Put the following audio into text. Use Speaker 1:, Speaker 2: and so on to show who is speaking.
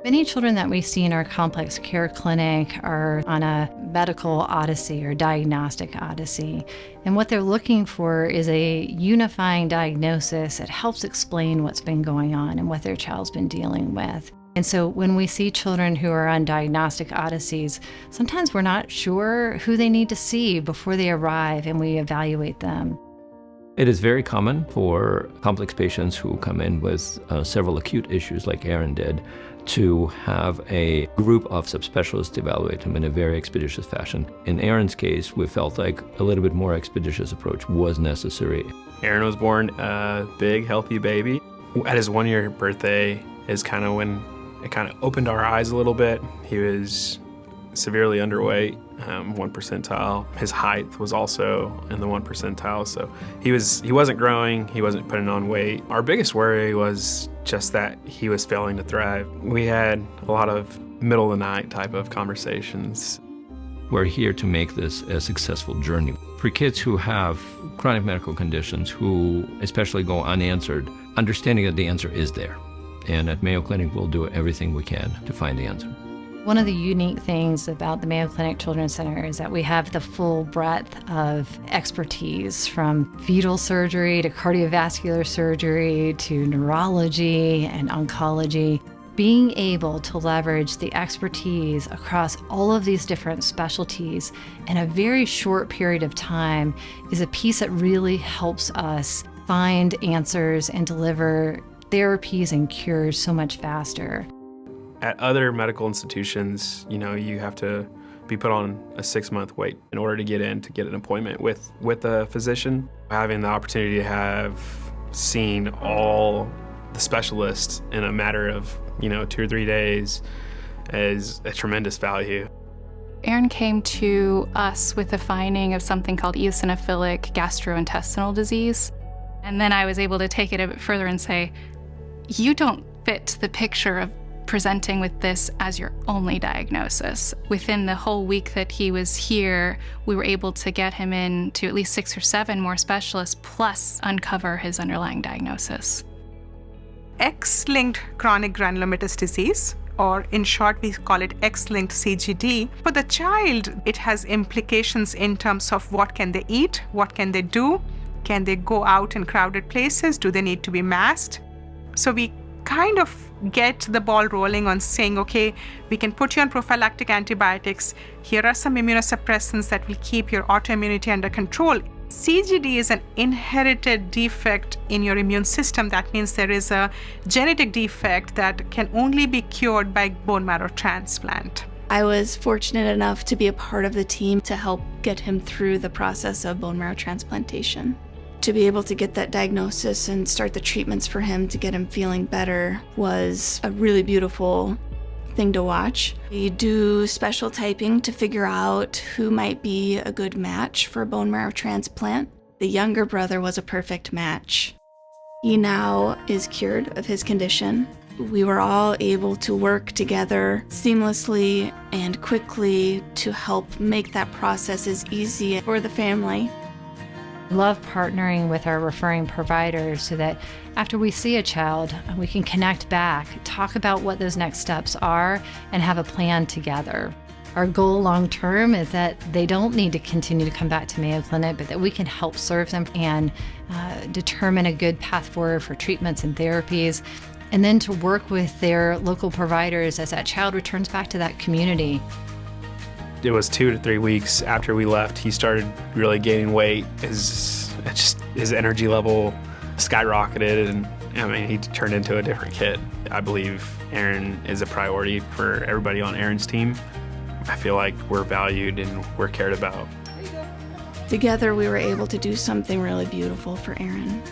Speaker 1: Many children that we see in our complex care clinic are on a medical odyssey or diagnostic odyssey. And what they're looking for is a unifying diagnosis that helps explain what's been going on and what their child's been dealing with. And so when we see children who are on diagnostic odysseys, sometimes we're not sure who they need to see before they arrive and we evaluate them.
Speaker 2: It is very common for complex patients who come in with several acute issues like Aaron did to have a group of subspecialists evaluate him in a very expeditious fashion. In Aaron's case, we felt like a little bit more expeditious approach was necessary.
Speaker 3: Aaron was born a big, healthy baby. At his 1-year birthday is kind of when it kind of opened our eyes a little bit. He was severely underweight, 1 percentile. His height was also in the 1 percentile, so he wasn't growing, he wasn't putting on weight. Our biggest worry was just that he was failing to thrive. We had a lot of middle of the night type of conversations.
Speaker 2: We're here to make this a successful journey. For kids who have chronic medical conditions, who especially go unanswered, understanding that the answer is there. And at Mayo Clinic, we'll do everything we can to find the answer.
Speaker 1: One of the unique things about the Mayo Clinic Children's Center is that we have the full breadth of expertise, from fetal surgery to cardiovascular surgery to neurology and oncology. Being able to leverage the expertise across all of these different specialties in a very short period of time is a piece that really helps us find answers and deliver therapies and cures so much faster.
Speaker 3: At other medical institutions, you have to be put on a 6-month wait in order to get an appointment with a physician. Having the opportunity to have seen all the specialists in a matter of 2 or 3 days is a tremendous value.
Speaker 4: Aaron came to us with a finding of something called eosinophilic gastrointestinal disease. And then I was able to take it a bit further and say, you don't fit the picture of presenting with this as your only diagnosis. Within the whole week that he was here, we were able to get him in to at least 6 or 7 more specialists, plus uncover his underlying diagnosis.
Speaker 5: X-linked chronic granulomatous disease, or in short, we call it X-linked CGD. For the child, it has implications in terms of what can they eat, what can they do, can they go out in crowded places, do they need to be masked? So we kind of get the ball rolling on saying, okay, we can put you on prophylactic antibiotics. Here are some immunosuppressants that will keep your autoimmunity under control. CGD is an inherited defect in your immune system. That means there is a genetic defect that can only be cured by bone marrow transplant.
Speaker 6: I was fortunate enough to be a part of the team to help get him through the process of bone marrow transplantation. To be able to get that diagnosis and start the treatments for him to get him feeling better was a really beautiful thing to watch. We do special typing to figure out who might be a good match for a bone marrow transplant. The younger brother was a perfect match. He now is cured of his condition. We were all able to work together seamlessly and quickly to help make that process as easy for the family.
Speaker 1: Love partnering with our referring providers so that after we see a child, we can connect back, talk about what those next steps are, and have a plan together. Our goal long term is that they don't need to continue to come back to Mayo Clinic, but that we can help serve them and determine a good path forward for treatments and therapies, and then to work with their local providers as that child returns back to that community.
Speaker 3: It was 2 to 3 weeks after we left, he started really gaining weight. His energy level skyrocketed, and he turned into a different kid. I believe Aaron is a priority for everybody on Aaron's team. I feel like we're valued and we're cared about.
Speaker 6: Together, we were able to do something really beautiful for Aaron.